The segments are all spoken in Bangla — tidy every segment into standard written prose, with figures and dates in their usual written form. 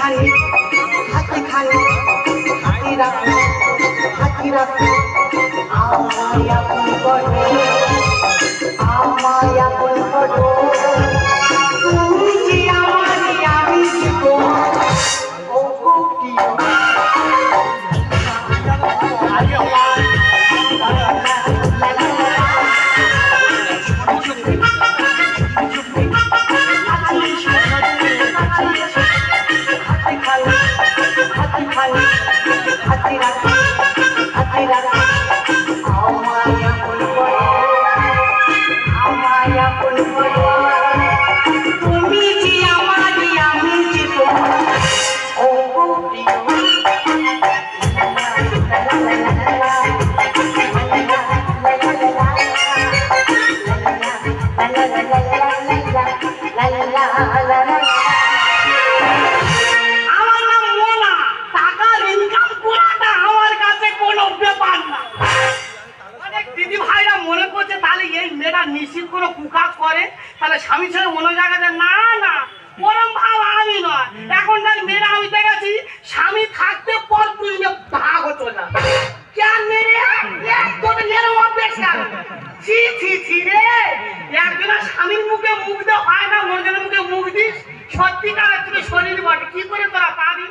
খানি হাতে খানি হাতে রাখো হাতে রাখো আমায় আপন করো আমায় আপন করো তুমি যে আমারই আমি যে তোমার ও প্রিয় নিশ্চিত কোনো কুকাজ করে তাহলে স্বামী ছেড়ে অন্য জায়গাতে না না ওরম ভাব আমি নয় এখনকার মেয়েরা আমি দেখেছি স্বামী থাকতে পর বুঝলে ভাগ হতো না কেন মেরে তোর মেয়ের অভ্যেস ছি ছি ছি রে একজনের স্বামীর মুখে মুখ দেওয়া হয় না অন্যজনের মুখে মুখ দিস সত্যিকারের তুমি শরীর বটে কি করে তোরা পাবি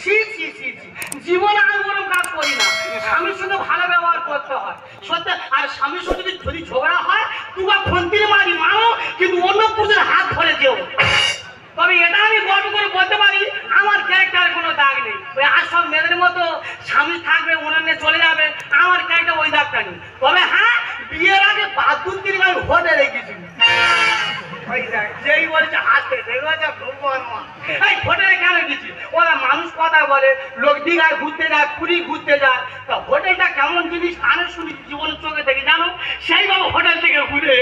ছি ছি ছি ছি জীবনে আমি ওরম কাজ করি না স্বামীর সঙ্গে ভালো ব্যবহার করতে হয় সত্যি আর স্বামীর সঙ্গে যদি ঝগড়া হয় তুই ফন্তির মারি মারো কিন্তু অন্য পুরুষের হাত ধরে যেও তবে এটা আমি গর্ব করে বলতে পারি আমার ক্যারেক্টার কোনো দাগ নেই ওই আর সব মেয়েদের মতো স্বামী থাকবে অন্যান্য চলে যাবে আমার ক্যারেক্টার ওই দাগটা নেই তবে হ্যাঁ বিয়ের আগে বাথরুম তিনি আমি হোটেলে রেখেছি যেই বলছে হাসতে হোটেলে কেন গেছি ওরা মানুষ কথা বলে লোক দীঘায় ঘুরতে যায় পুরী ঘুরতে যায় তা হোটেলটা কেমন জিনিস কানে শুনি জীবনের চোখে থেকে জানো সেইভাবে হোটেল থেকে ঘুরে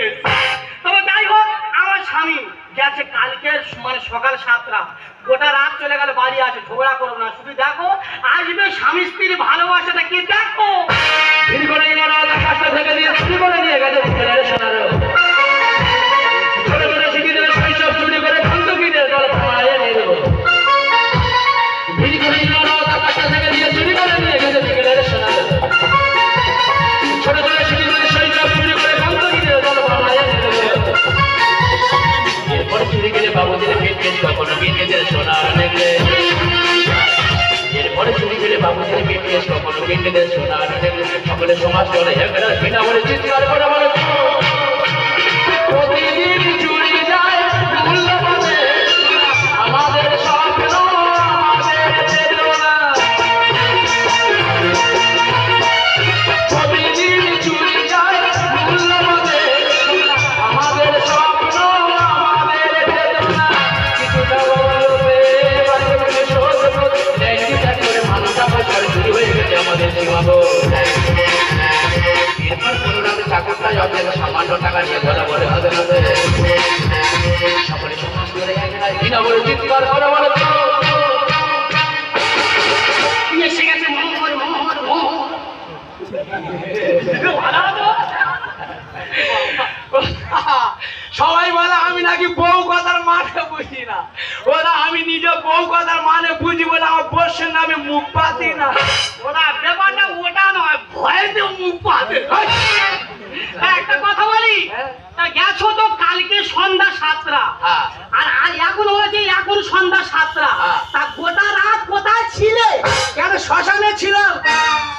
তবে যাই হোক আমার স্বামী গেছে কালকে মানে সকাল 7টা গোটা রাত চলে গেল বাড়ি আছে ঝগড়া করো না শুধু দেখো আসবে স্বামী স্ত্রীর ভালোবাসাটা কি দেখো থেকে দিয়ে শুরু করে নিয়ে গেছে বাবুদের পেটকে কখনো বিকেদের সোনার নেগলে এরপরে চুরি গেলে বাবুদের পেটকে কখনো বিকেদের সোনার নেগলে সকলে সমাজ চলে হেগড়া বিনা বলে চিৎকার করে বলে প্রতিদিন চুরি যায় মূল্য পাবে আমাদের স্বপ্ন আমাদের চেতনা প্রতিদিন চুরি যায় মূল্য পাবে আমাদের স্বপ্ন আমাদের এরপর কোনো রাতে চাকরটা যাবে সামান্য টাকা নিয়ে বলা বলে হবে সকলে সমাজ করে বিনা বলে চিৎকার করে বলে এসে গেছে মোহর মোহর মোহর সবাই বলে আমি নাকি বউ কথার মানে বুঝি না ওরা আমি নিজে বউ কথার মানে বুঝি বলে আমার বউর সঙ্গে আমি মুখ পাতি না ওরা ব্যাপারটা ওটা নয় ভয়েতে মুখ পাতে একটা কথা বলি গেছো তো কালকে সন্ধ্যা 7টা আর এখন হয়েছে এখন সন্ধ্যা 7টা তা গোটা রাত কোথায় ছিলে কেন শ্মশানে ছিল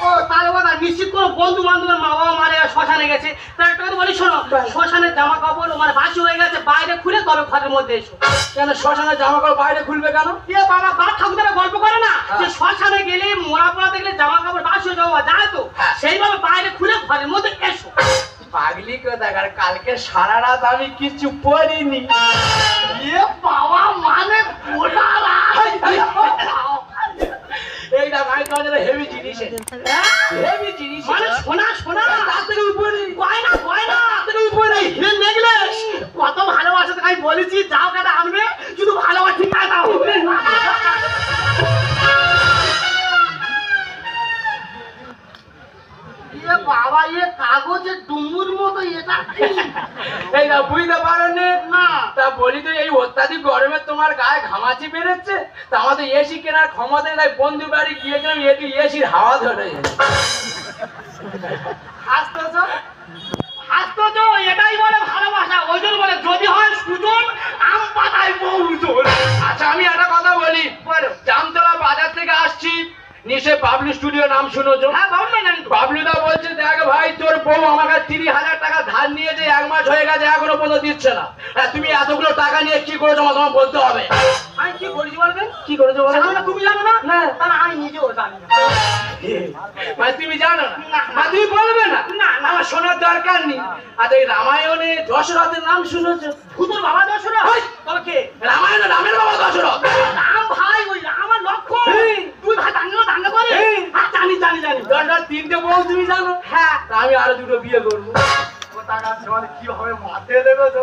ও তাহলে কথা নিশ্চিত কোনো বন্ধু বান্ধবের মা বাবা মারে শ্মশানে গেছে তা একটা কথা বলি শোনো শ্মশানের জামা কাপড় মানে বাসি হয়ে গেছে বাইরে খুলে তবে ঘরের মধ্যে এসো কেন শ্মশানের জামা কাপড় বাইরে খুলবে কেন এ বাবা বাপ ঠাকুরেরা গল্প করে না যে শ্মশানে গেলে মোড়া পোড়া দেখলে জামা কাপড় বাসি হয়ে যাওয়া যায় তো সেইভাবে বাইরে খুলে ঘরের মধ্যে এসো পাগলি কোথাকার কালকে সারা রাত আমি কিছু পড়িনি এ বাবা মানে গোটা রাত এইটা ভাই কাজে হেভি জিনিস হেভি জিনিস মানে সোনা সোনা তাড়াতাড়ি উপরে গয়না গয়না তাড়াতাড়ি উপরে হিরে নেকলেস কত ভালোবাসা তাই বলেছি যাও কাটা আনবে শুধু ভালোবাসা ঠিক আছে দাও বাবা এ কাগজের ডুমুর মতো এটা এই না বুঝতে পারেন না তা বলি তো এই অত্যাধিক গরমে তোমার গায়ে ঘামাচি বেরোচ্ছে, তা আমাদের এসি কেনার ক্ষমতা নেই, তাই বন্ধু বাড়ি গিয়েছিলাম একটু এসির হাওয়া ধরে। হাসতেছো হাসতেছো, এটাই বলে ভালোবাসা। ওই জন্য বলে যদি হয় সুজন আম পাতায় বহুজন। আচ্ছা আমি একটা কথা বলি, বলো। জামতলা বাজার থেকে আসছি, নিশ্চয় বাবলু স্টুডিও নাম শুনেছো? হ্যাঁ বাবু না জানি তো। বাবলুদা বলছে দেখ ভাই তোর বউ আমার কাছে 30,000 টাকা ধার নিয়েছে, 1 মাস হয়ে গেছে এখনো পর্যন্ত দিচ্ছে না। হ্যাঁ, তুমি এতগুলো টাকা নিয়ে কি করেছো আমার তোমার বলতে হবে। আমি কি করেছি বলবেন? কি করেছো বলো? জানো না, তুমি জানো না? না। তাহলে আমি নিজেও জানি না। মানে তুমি জানো না? না। মানে তুমি বলবে না? না, না। আমার শোনার দরকার নেই। আর এই রামায়ণে দশরথের নাম শুনেছো? ভূতর বাবা দশরথ? ওই! তবে কে? রামায়ণে রামের বাবা দশরথ। রাম ভাই, ওই রাম আর লক্ষ্মণ। এই। দুই ভাই দাঙ্গা করে। এই। হ্যাঁ, জানি জানি জানি। দশরথ 3টে বউ তুমি জানো? হ্যাঁ। তা আমি আরো 2টো বিয়ে করবো। ও টাকা জল কিভাবে মাথায় দেবে তো?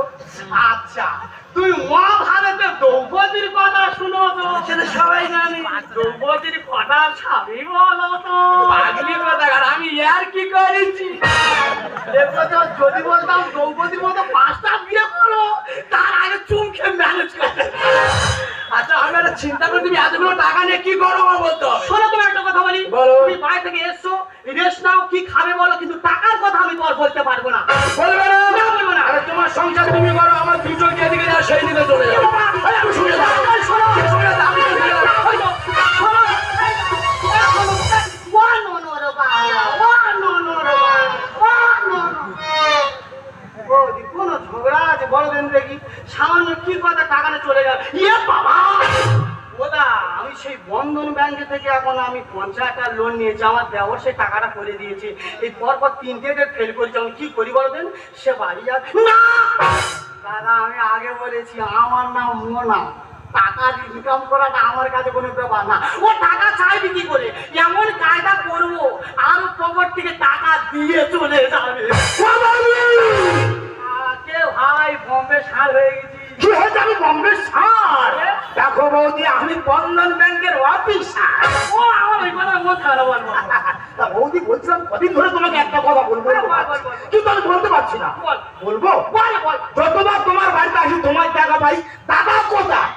আচ্ছা, তুই মহাভারতে দ্রৌপদীর কথা শুনো তো? সেটা সবাই জানে। দ্রৌপদীর কথা স্বামী বলো তো? পাগলি কথা, আর আমি আর কি করেছি? দেখো তো, যদি বলতাম দ্রৌপদীর মতো 5টা বিয়ে করো, তার আগে চুমকে ম্যানেজ করতে। আচ্ছা আমি একটা চিন্তা করি, তুমি এতগুলো টাকা নিয়ে কি করো আমার বলতে হবে। শোনো, তোমার একটা কথা বলি। বলো। তুমি বাইরে থেকে এসছো, রেস্ট নাও, কি খাবে বলো, কিন্তু টাকার কথা আমি তো আর বলতে পারবো না। বলবে না? না, বলবো না। আরে তোমার সংসার তুমি করো, আমার দুটো যেদিকে যায় সেই দিকে চলে যাবে। আরে আমি শুনে যাবো। শোনো, শুনে যাবো, আমি শুনে যাবো। ওই তো, শোনো, ও নো রে বাবা, ও নো রে বাবা, ও নো। বৌদি, কোনো ঝগড়া আছে বড় দিন দেখি, সামান্য কি কথা টাকা নিয়ে চলে গেল। ইয়ে বাবা, ওদা আমি সেই বন্ধন ব্যাংকে থেকে এখন আমি 50 টাকা লোন নিয়েছি, আমার দেওয়ার সেই টাকাটা করে দিয়েছি। এই পরপর 3টে ডেট ফেল করেছি, আমি কি করি বলবেন? সে বাড়ি আর না দাদা, আমি আগে বলেছি আমার নাম মোনা। টাকা ইনকাম করাটা আমার কাছে কোনো ব্যাপার না। ও টাকা চাইবে কি করে? এমন কায়দা করবো আর পকেট থেকে টাকা দিয়ে চলে যাবে। আগে ভাই বম্বে সার হয়ে গেছি। কি হয়েছে? আমি বম্বে সার। দেখো বৌদি, আমি বন্ধন ব্যাংকের অফিসার। ও আমার ওই কথা মন খারাপ বলবো। তা বৌদি বলছিলাম কদিন ধরে তোমাকে একটা কথা বলবো, বল, বল, বল, বল। কিন্তু আমি বলতে পারছি না। বল। বলবো? বল বল। যতবার তোমার বাড়িতে আসি তোমার টাকা পাই, দাদা কোথায়?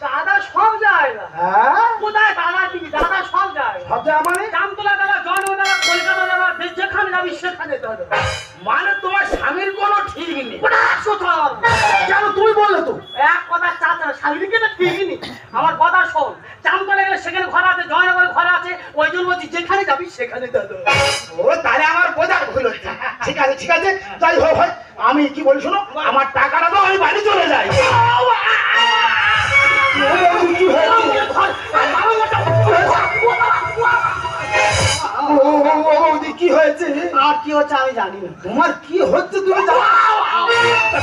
দাদা সব জায়গা। হ্যাঁ, কোথায় দাদা কি? দাদা সব জায়গা। সব জায়গা মানে? জামতলা দাদা, জনগণ দাদা, কলকাতা দাদা, যেখানে যাবি সেখানে দাদা। মানে তোমার স্বামীর কোনো ঠিক নেই। ওটা 100 টাকা। কেন তুমি বললে তো? এক কথা চাচা স্বামীকে তো ঠিকই নি। আমার কথা শোন, জামতলা গেলে সেখানে ঘর আছে, জয়নগরে ঘর আছে, ওই জন্য বলছি যেখানে যাবি সেখানে দাদা। ও তাহলে আমার বোঝার ভুল হচ্ছে। ঠিক আছে ঠিক আছে, যাই হোক হয়, আমি কি বলি শোনো, আমার টাকাটা দাও, আমি বাড়ি চলে যাই। কি হয়েছে? কি হয়েছে? আর কি হচ্ছে আমি জানি না। তোমার কি হচ্ছে তুমি জানো?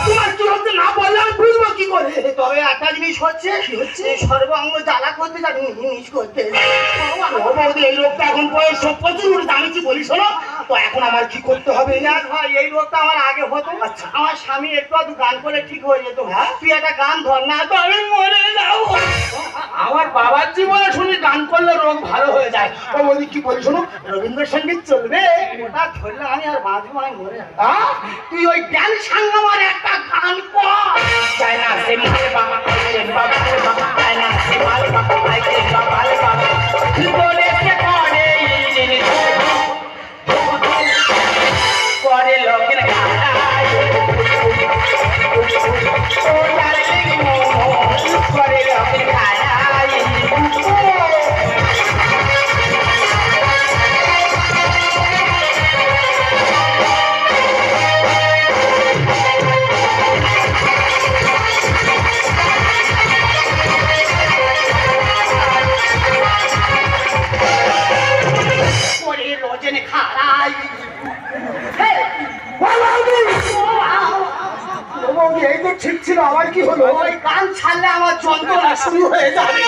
তোমার কি হচ্ছে না বললে আমি বুঝবো কি করে? তবে একটা জিনিস হচ্ছে, কি হচ্ছে? এই সর্বাঙ্গ জ্বালা করতে জানি, মিস করতে। ও বৌদি, এই লোকটা এখন বয়স সব প্রচুর উঠে, আমি কি বলি শোনো, তো এখন আমার কি করতে হবে? দেখ ভাই, এই রোগটা আমার আগে হতো। আচ্ছা। আমার স্বামী একটু আধটু গান করে ঠিক হয়ে যেত। হ্যাঁ? তুই একটা গান ধর না, তো আমি মরে যাবো। আমার বাবার জীবনে শুনি গান করলে রোগ ভালো হয়ে যায়। ও বৌদি কি বলি শোনো, রবীন্দ্রসঙ্গীত চলবে? ওটা ধরলে আমি আর বাঁচবো, আমি মরে যাবো। হ্যাঁ? তুই ওই ড্যান্স সঙ্গে আমার একটা গান কর। চায়না সে মাল বাবা, সে বাবা রে বাবা, চায়না সে মাল বাবা, আইকে বাবা রে বাবা, কি বলে সে করে এই জিনিস, করে লোকের গাড়াই, ও ডার্লিং মোমো, করে লোকের গাড়াই। ওরে রজনী খাড়াই। এই তো ঠিক ছিল, আবার কি হলো? ওই গান ছাড়লে আমার যন্ত্রণা শুরু হয়ে যাবে।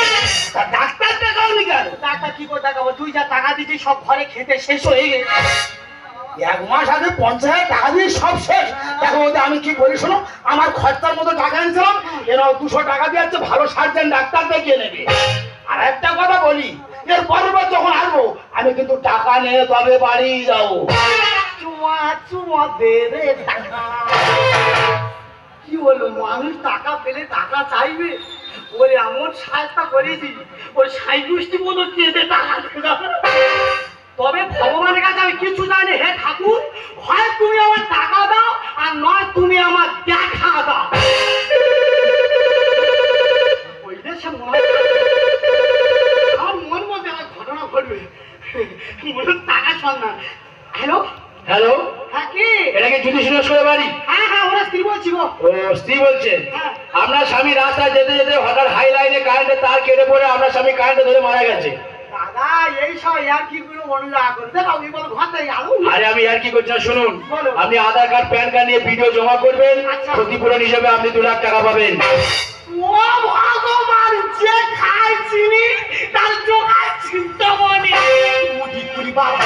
তা ডাক্তার দেখাওনি কেন? টাকা কি করে দেখাবো? তুই যা টাকা দিচ্ছিস সব ঘরে খেতে শেষ হয়ে গেছে। 1 মাস আগে 50,000 টাকা দিয়ে সব শেষ। দেখো বৌদি, আমি কি বলি শোনো, আমার খরচার মতো টাকা এনেছিলাম, এরাও 200 টাকা দিয়ে হচ্ছে ভালো সার্জেন ডাক্তার দেখিয়ে নেবে। আর একটা কথা বলি, এর পরের বার যখন আসবো আমি কিন্তু টাকা নিয়ে তবে বাড়ি যাবো। চুমা চুমা দে রে টাকা। কি বলবো, মানুষ টাকা পেলে টাকা চাইবে, ওরে এমন সাজটা করেছি ওর সাই গোষ্ঠী মতো কেঁদে টাকা দেবে। তবে ভগবানের কাছে আমি কিছু জানি, হে ঠাকুর, হয় তুমি আমার টাকা দাও আর নয় তুমি আমার দেখা দাও। ওই দেশে আমার মন মধ্যে একটা ঘটনা ঘটবে, টাকা সন্ধান। হ্যালো হ্যালো, হ্যাঁ কি? এটা কি জ্যোতিষ নস্করের বাড়ি? হ্যাঁ হ্যাঁ, ওরা স্ত্রী বলছি গো। ও স্ত্রী বলছেন? হ্যাঁ। আপনার স্বামী রাস্তায় যেতে যেতে হঠাৎ হাই লাইনে কারেন্টের তার কেটে পড়ে আপনার স্বামী কারেন্টে ধরে মারা গেছে। দাদা এই সব ইয়ার কি গুলো অনুযায়ী করে দেখ, আমি বলো ঘর থেকে গেল। আরে আমি আর কি করছি না, শুনুন। বলো। আপনি আধার কার্ড প্যান কার্ড নিয়ে ভিডিও জমা করবেন, আচ্ছা। ক্ষতিপূরণ হিসেবে আপনি 2 লাখ টাকা পাবেন। ও ভগবান, যে খায় চিনি তার জোগায় চিন্তামণি। মুটি পুরি বাবা,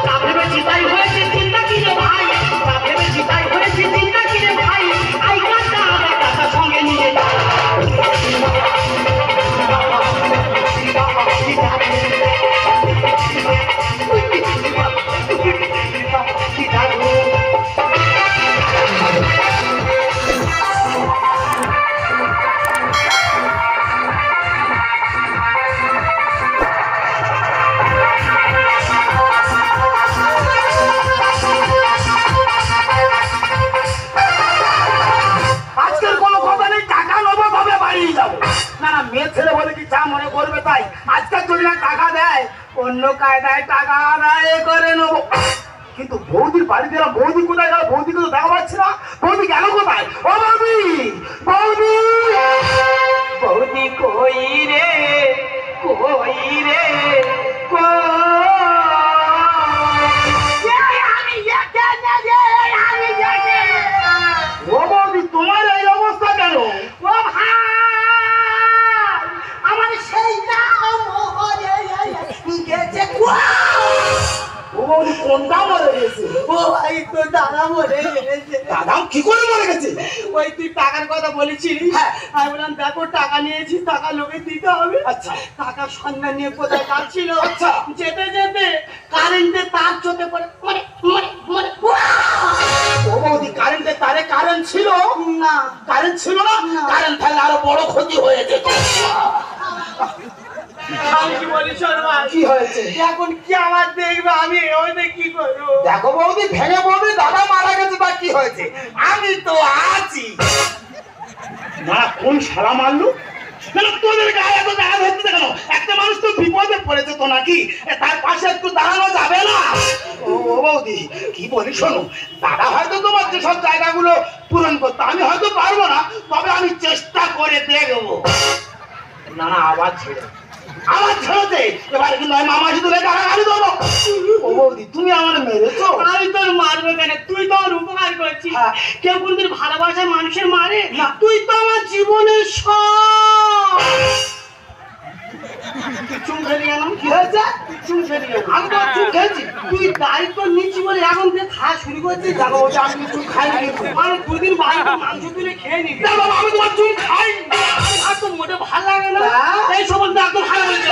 তা ভেবেছি তাই হয়েছে চিন্তা কি রে ভাই, তা ভেবেছি তাই হয়েছে চিন্তা কি রে ভাই, আই কাটা আদা কাটা সঙ্গে নিয়ে যা। আজকের কোনো কথা নেই, টাকা নেবো তবে বাড়ি যাবো। না না, মেয়ে ছেলে বলে কি যা মনে করবে তাই। আজকাল যদি না টাকা দেয় অন্য কায়দায় টাকা আদায় করে নেবো। কিন্তু বৌদির বাড়ি দিলাম, বৌদি কোথায় গেল? বৌদিকে তো দেখা পাচ্ছি না। বৌদি গেল কোথায়? ও বৌদি, বৌদি, বৌদি কই রে, কই রে, ও বৌদি, তোমার এই অবস্থা কেন? ও ভাই, আমার সেইটা গেছে। ও বৌদি, কোনটা মরে গেছে? ও ভাই, তো দাদা মরে গেছে। দাদা কি করে মরে গেছে? ওই তুই টাকার কথা বলেছিলি, হ্যাঁ, আমি বললাম দেখো টাকা নিয়েছি, টাকা লোকে দিতে হবে। আচ্ছা, টাকার সন্ধান নিয়ে কোথায় যাচ্ছিল, আচ্ছা, যেতে যেতে কারেন্টের তার চোখে পড়ে মরে মরে মরে। ও বৌদি, কারেন্টের তারে কারেন্ট ছিল না? কারেন্ট ছিল না? কারেন্ট থাকলে আরো বড় ক্ষতি হয়ে যেত। আমি কি বলি শর্মা, কি হয়েছে এখন? কি আমার দেখবে, আমি ওইটা কি করবো? দেখো বৌদি, ভেঙে বৌদি দাদা মারা গেছে, তা কি হয়েছে? আমি তো আছি। না, কোন শালা মারলু? না না, তোদের গায়ে এত দাঁড়ানো হচ্ছে কেন? একটা মানুষ তো বিপদে পড়েছে তো নাকি, তার পাশে একটু দাঁড়ানো যাবে না? ও বৌদি, কি বলি শোনো, দাদা হয়তো তোমার যেসব জায়গাগুলো পূরণ করতে, আমি হয়তো পারবো না, তবে আমি চেষ্টা করে দেখবো। না না, আবার ছেড়ে, আমার ছেড়েছে, এবার কিন্তু আমি মামাসি তুলে গাড়ি দেবো। ও বৌদি, তুমি আমার মেরেছো? আমি তোর মারবো কেন? তুই তো আমার উপকার করছিস। কেউ কোনদিন ভালোবাসায় মানুষের মারে না? তুই তো আমার জীবনের সব। চুম ফেলি গেল, কি হয়েছে? চুম ফেলি গেল, আমি তো চুম খেয়েছি। তুই দায়িত্ব নিচ্ছি বলে এখন থেকে খাওয়া শুরু করছিস। দেখো ওটা আমি চুম খাই নি, মানে 2 দিন বাড়িতে মাংস তুলে খেয়ে নিবি। আমি তোমার চুম খাই, আর তো মোটে ভালো লাগে না এই সম্বন্ধে। একদম ভালো বলছে,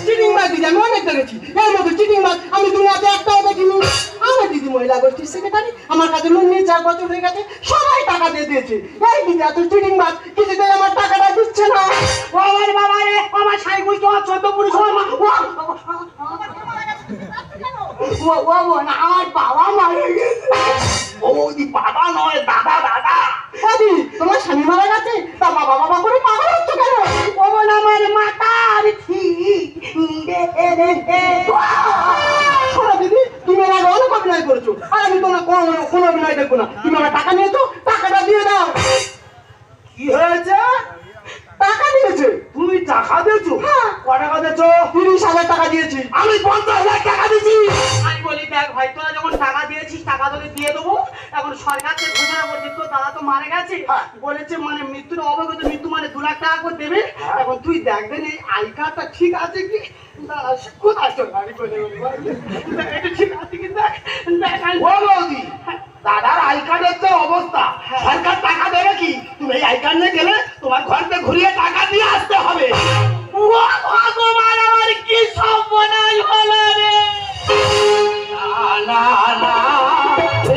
চিটিং বাজ দিদি আমি অনেক দেখেছি। এর মধ্যে চিটিং বাজ আমি দুনিয়াতে একটাও দেখিনি। আমার দিদি মহিলা গোষ্ঠীর সেক্রেটারি, আমার কাছে লোন নিয়ে 4 বছর হয়ে গেছে, সবাই টাকা দিয়ে দিয়েছে। এই দিদি এত চিটিং বাজ, কিছুতেই আমার টাকাটা দিচ্ছে না। ও আমার বাবা রে, আমার সাই গোষ্ঠী, আমার 14 পুরুষ, আমার আমার বাবা মারা গেছে। ও বৌদি, বাবা নয় দাদা, দাদা। দাদি, তোমার স্বামী মারা গেছে, তা বাবা বাবা করে পাগল হচ্ছে কেন? ও বল আমার মাতার ঠিক শোনো দিদি, তুমি এর আগে অনেক অভিনয় করেছো, আর আমি তোমার কোনো অভিনয় দেখবো না। তুমি আমার টাকা নিয়েছো, টাকাটা দিয়ে দাও। কি হয়েছে? টাকা দিয়েছে। তুমি টাকা দিয়েছো? হ্যাঁ। ক টাকা দিয়েছো? 30,000 টাকা দিয়েছি। আমি 50,000 টাকা দিয়েছি। আমি বলি দেখ ভাই, তোরা যখন টাকা দিয়েছিস টাকা তোকে দিয়ে দেবো। এখন সরকার থেকে ঘোষণা করছে তো দাদা তো মারা গেছে, বলেছে মানে মৃত্যুর অবগত মৃত্যু মানে 2 লাখ টাকা করে দেবে। এখন তুই দেখবেন এই আই কার্ডটা ঠিক আছে কি, কোথায় চল আমি বলে এটা ঠিক আছে কি দেখ। দাদার আই কার্ডের যে অবস্থা, সরকার টাকা দেবে কি? তুমি এই আই কার্ড নিয়ে গেলে তোমার ঘরতে ঘুরিয়ে টাকা দিয়ে আসতে হবে। ও ভগবান, আমার কি সর্বনাশ হলো রে। না না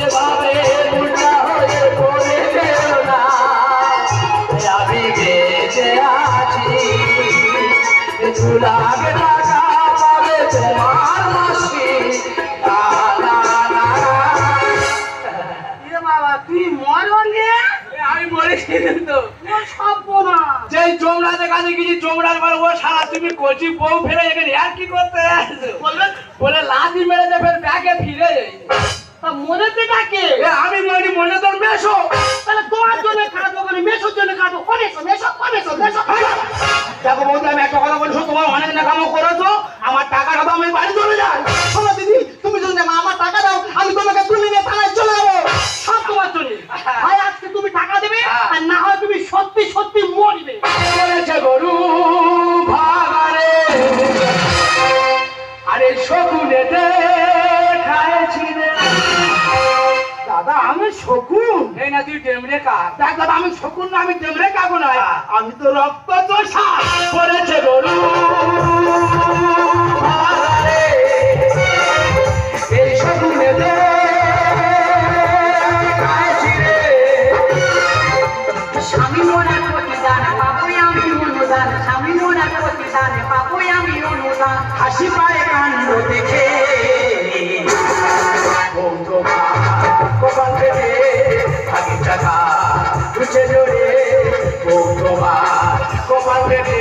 এভাবে উল্টা হয়ে পড়ে যেও না, আমি বেঁচে আছি, কিছু লাগে টাকা পাবে তোমার মাসি। না না না এ বাবা তুই মরলে আমি বলেছি তো সর্বনাশ। যেই জমরাজের কাছে গেছি, জমরাজ বলে ও সারা তুমি কচি বউ ফেলে এখানে আর কি করতে আসছো? বলে লাঠি মেরেছে, ফের ব্যাগে ফিরে যাই। তা মনেতে ডাকে আমি মরি, মনে তোর মেশো। তাহলে তোমার জন্য কাটবো কেন, মেসোর জন্য কাটবো। কমেছো মেসো কমেছো মেসো। দেখো বৌদি, আমি একটা কথা বলছো, তোমার অনেক নাকামো করেছো, আমার টাকাটা দাও, আমি বাড়ি চলে যাই। শোনো দিদি, তুমি যদি আমার টাকা দাও, আমি তোমাকে তুলে নিয়ে থানায় চলে যাবো। সব তোমার জন্য। হয় আজকে তুমি টাকা দেবে, আর না হয় তুমি সত্যি সত্যি মরবে। বলেছে গরু ভাগারে, আরে শকুনে দেখাইছি রে। দাদা আমি শকুন। এই না তুই ডেমরে কাক। দেখ দাদা, আমি শকুন না, আমি টেমরে কাকু নয়, আমি তো রক্ত চোষা। বলেছে গরু ভাগারে, এই শকুনে দেখাইছি রে। স্বামী মোরার প্রতিদান পাবই আমি অনুদান, স্বামী মোরার প্রতিদান পাবই আমি অনুদান। হাসি পায় কাণ্ড দেখে কপাল পেটে আগে টাকা উঠে জোরে, কপাল পেটে।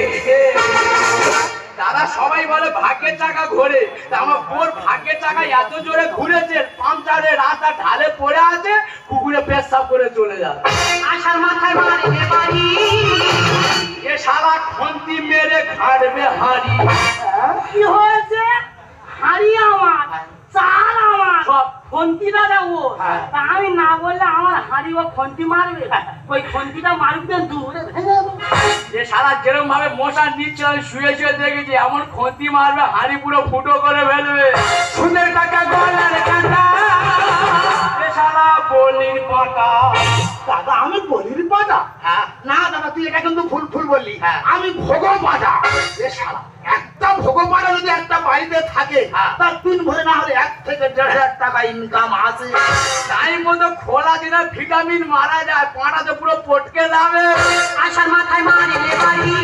দাদা সবাই বলে ভাগ্যের চাকা ঘোরে, তা আমার বোর ভাগ্যের চাকা এত জোরে ঘুরেছে, পাংচারে রাস্তা ঢালে পড়ে আছে, কুকুরে পেশাব করে চলে যাবে। আশার মাথায় মারে বাড়ি, এ শালা খন্তি মেরে খাটবে হাড়ি। কি হয়েছে? হাড়ি আমার, চাল আমার, সব খন্তি দাদা ও। হ্যাঁ। তা আমি না বললে আমার হাড়ি ও খন্তি মারবে, ওই খন্তিটা মারবে দূরে ভেঙে দেবো। যে শালা যেরকম ভাবে মশা নিচ্ছে আমি শুয়ে শুয়ে দেখেছি, এমন খন্তি মারবে হাড়ি পুরো ফুটো করে ফেলবে। সুদের টাকা গলার কাটা, এ শালা বলির পাটা। দাদা আমি বলির পাটা? হ্যাঁ না দাদা, তুই এটা কিন্তু ভুল ভুল বললি। হ্যাঁ। আমি ভোগ পাটা। এ শালা, একটা ভোগ পাটা যদি একটা বাড়িতে থাকে, হ্যাঁ। তার দিন ভরে না হলে 1 থেকে 1.5 টাকা ইনকাম আছে। টাইম মতো খোলা দিলে ভিটামিন মারা যায়, পাটাতে পুরো পটকে যাবে। আশার মাথায় মারে বাড়ি,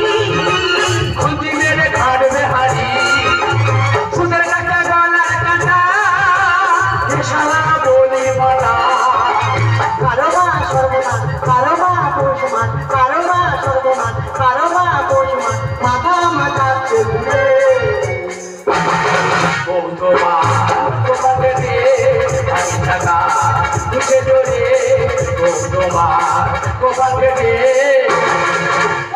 খন্তি মেরে খাটবে হাড়ি, সুদের টাকা গলার কাটা, এ শালা বলির পাটা। কারোবা সর্বনাশ, কারোবা পশুমান, কারোবা সর্বনাশ, কারোবা পশুমান, মাথা মাথা চলবে।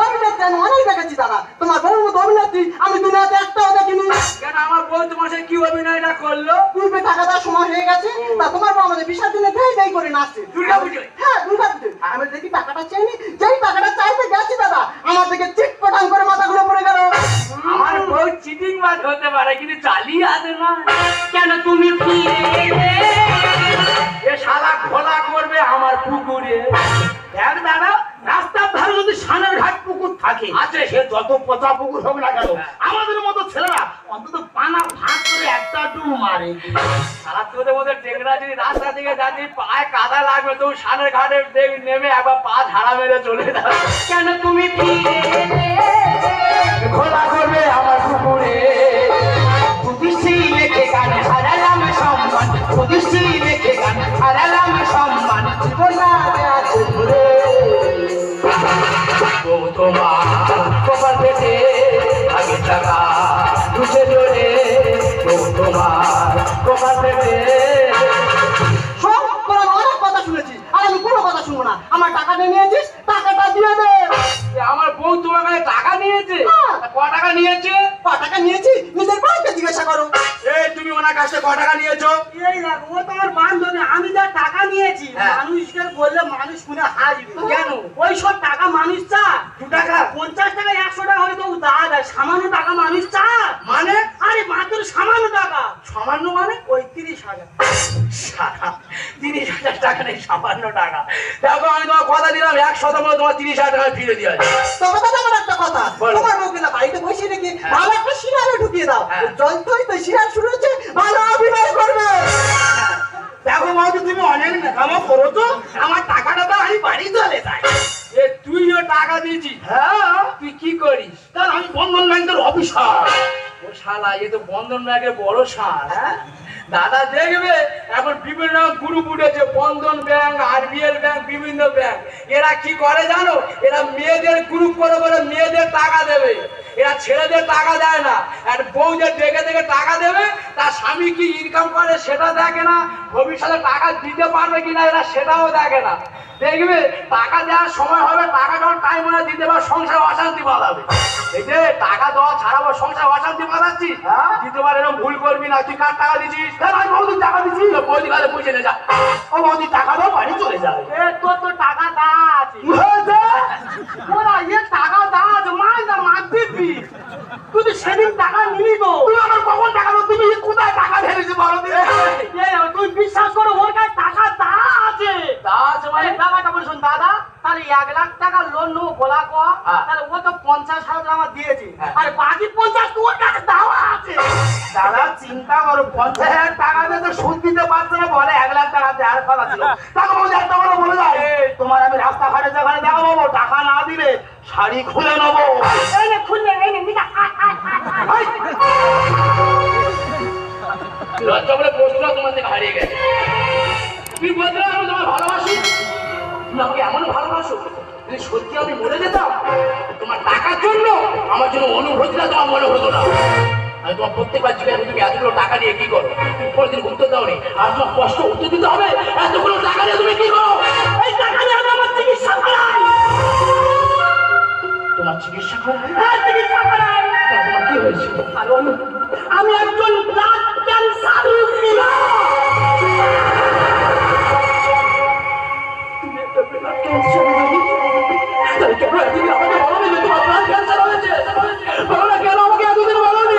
অভিনেত্রী আমি অনেক দেখেছি দাদা, তোমার বউর মতো অভিনেত্রী আমি দুনিয়াতে একটাও দেখিনি। কেন আমার বউ তোমার সাথে কি অভিনয়টা করলো? পূর্বে টাকা দেওয়ার সময় হয়ে গেছে, তা তোমার বউ আমাদের বিশাল দিনে দেই দেই করে নাচছে। দুর্গা পুজোয়? হ্যাঁ দুর্গা পুজোয়। আমি দেখি টাকাটা চাইনি, যেই টাকাটা চাইতে গেছি দাদা, আমার থেকে চিট পটাং করে মাথাগুলো পড়ে গেল। আমার বউ চিটিং বাজ হতে পারে, কিন্তু চালিয়ে আসে না। কেন তুমি ফিরে এলে? এ শালা ঘোলা করবে আমার পুকুরে। দেখ দাদা, রাস্তার ধারে যদি সানের ঘাট পুকুর থাকে, আছে। সে যত পচা পুকুর হোক না কেন, আমাদের মতো ছেলেরা অন্তত পানা ভাত করে একটা ডুব মারে। শালা তোদের মধ্যে টেংরা যদি রাস্তা থেকে যাচ্ছি, পায়ে কাদা লাগবে, তো সানের ঘাটে নেমে একবার পা ঝাড়া মেরে চলে যাবে। কেন তুমি ফিরে এলে? ঘোলা করবে আমার পুকুরে। প্রতিষ্ঠি লেখে গান হারালাম সম্মান, প্রতিষ্ঠি লেখে গান হারালাম সম্মান, জীবন আছে ঘুরে। বউ তোমার কপাল পেটে আগে টাকা উঠে জোরে, বউ তোমার কপাল পেটে। সব করে আমি অনেক কথা শুনেছি, আর আমি কোনো কথা শুনবো না। আমার টাকাটা নিয়েছিস, টাকাটা দিয়ে দে। আমার বউ বউ তোমার কাছে টাকা নিয়েছে? হ্যাঁ। তা ক টাকা নিয়েছে? ক টাকা নিয়েছি নিজের বউকে জিজ্ঞাসা করো। এই তুমি ওনার কাছে ক টাকা নিয়েছো? এই দেখ, ও তোমার বান্ধবী, আমি যা টাকা নিয়েছি হ্যাঁ। মানুষকে বললে মানুষ শুনে হাসবে। কেন? ওই সব টাকা মানুষ চা 2 টাকা 50 টাকা 100 টাকা হয়তো দাঁড়া দেয়, সামান্য টাকা মানুষ চা মানে? আরে মাত্র সামান্য টাকা, সামান্য মানে? ওই 30,000। 30,000 টাকা নেই, সামান্য টাকা। দেখো আমি তোমার কথা দিলাম 100 মতো তোমার 30,000 টাকা ফিরে দিয়ে আসবে। তবে দাদা আমার একটা কথা, বলো। তোমার বউকে না বাড়িতে বসে রেখে হ্যাঁ। ভালো একটা সিরিয়ালে ঢুকিয়ে দাও। হ্যাঁ। জলথই তো সিরিয়াল শুরু হচ্ছে, ভালো অভিনয় করবে। দেখো বৌদি তুমি অনেক নেকামো করো তো, আমার টাকাটা তো আমি বাড়ি চলে যাই। এ তুইও টাকা দিয়েছিস? হ্যাঁ। তুই কি করিস? কারণ আমি বন্ধন ব্যাংকের অফিসার। ও শালা, এ তো বন্ধন ব্যাংকের বড় সার। হ্যাঁ দাদা দেখবে এখন বিভিন্ন গ্রুপ উঠেছে, বন্ধন ব্যাংক, আরবিএল ব্যাংক, বিভিন্ন ব্যাংক। এরা কি করে জানো? এরা মেয়েদের গ্রুপ করে করে মেয়েদের টাকা দেবে, এরা ছেলেদের টাকা দেয় না। আর বউদের দেখে দেখে টাকা দেবে, তার স্বামী কি ইনকাম করে সেটা দেখে না, ভবিষ্যতে টাকা দিতে পারবে কিনা এরা সেটাও দেখে না। দেখবে টাকা দেওয়ার সময় হবে, টাকা যখন টাইম মনে দিতে পারবে সংসার অশান্তি বাঁধাবে। এই যে টাকা দেওয়া ছাড়াবো সংসার অশান্তি বাঁধাচ্ছি, দ্বিতীয়বার এরকম ভুল করবি না। তুই কার টাকা দিচ্ছিস? আমি বৌদির টাকা দিচ্ছি। বৌদি কালে বুঝে নে যা, ও বৌদি টাকা দাও বাড়ি চলে যাবে। এ তোর তো টাকা দা আছে, ওরা এ টাকা দা আছে, মাইদা মার দিবি। তুই তো সেদিন টাকা নিলি তো, তুই আমার কখন টাকা দাও? তুমি কোথায় টাকা ঢেলেছি বলো দিলে? তুই বিশ্বাস করো ওর কাছে টাকা দা আছে। তা আছে মানে? এই ব্যাপারটা বলুন দাদা, তাহলে 1 লাখ টাকা লোন নেবো বলা কর, হ্যাঁ। তাহলে ও তো 50,000 টাকা আমার দিয়েছে, হ্যাঁ। আর বাকি 50 তোর কাছে দেওয়া আছে। দাদা চিন্তা করো, 50,000 টাকা দিয়ে তো সুদ দিতে পারছে না, বলে 1 লাখ টাকা দেওয়ার কথা ছিল। তাকে বলছে একটা কথা বলে যায়, তোমার আমি রাস্তাঘাটে যেখানে দেখা পাবো, টাকা না দিলে শাড়ি খুলে নেবো। এই নে খুললে, এই নে নিকা লজ্জা বলে প্রশ্ন তোমার থেকে হারিয়ে গেছে। তুমি বলতে আমি তোমার ভালোবাসি, তুমি আমাকে এমন ভালোবাসো, যদি সত্যি আমি মরে যেতাম তোমার টাকার জন্য, আমার জন্য অনুভূতিটা তোমার মনে হতো না। আমি তোমার প্রত্যেকবার জিজ্ঞাসা তুমি এতগুলো টাকা নিয়ে কি করো? কোনোদিন উত্তর দাও নি, আর তোমার কষ্ট উত্তর দিতে হবে। এতগুলো টাকা নিয়ে তুমি কি করো? এই টাকা নিয়ে আমি আমার চিকিৎসা করাই। তোমার চিকিৎসা করে? হ্যাঁ, চিকিৎসা করাই। তোমার কি হয়েছে? কারণ আমি একজন ব্লাড ক্যান্সার রোগী। তুমি একটা ব্লাড ক্যান্সার রোগী? তাই কেন এতদিন আমাকে বলোনি যে তোমার ব্লাড ক্যান্সার হয়েছে? বলো না কেন আমাকে এতদিন বলোনি?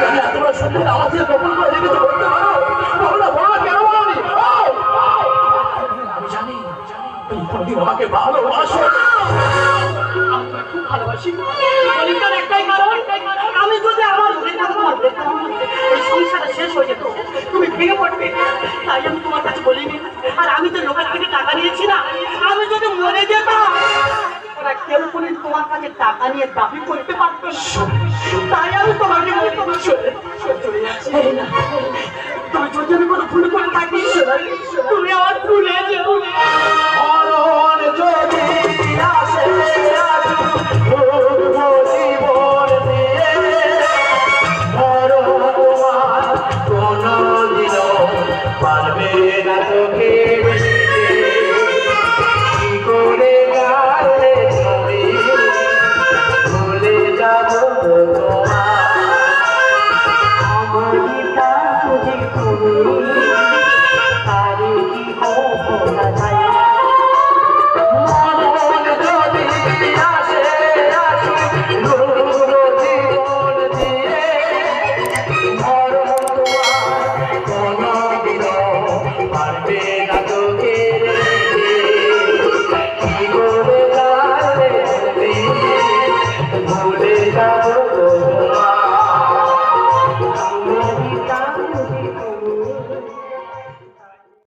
তুমি এত বড় সত্যি আমার থেকে গোপন করে রেখেছো, বলতে পারো? বলো না কেন বলোনি? আমি জানি তুমি কোনদিন আমাকে ভালোবাসো। আমি তোমায় খুব ভালোবাসি। বলিটার একটাই কারণ, আমি যদি আমার ভেতর তোমার ভেতর এই সংসারটা শেষ হয়ে যেত, তুমি ভেঙে পড়বে, তাই আমি তোমার কাছে বলিনি। আর আমি তো লোকের থেকে টাকা নিয়েছি না, আমি যদি মরে যেতাম ওরা কেউ কোনদিন তোমার কাছে টাকা নিয়ে দাবি করতে পারতো না। তাই আমি তোমাকে বলি, চলে যাচ্ছি। তুমি যদি আমি কোনো ভুল করে থাকি, তুমি আমার ভুলে যেও না। মরণ যদি আসে জীবন দিয়ে, মরণ তোমার কোনদিনও পারবে না তোকে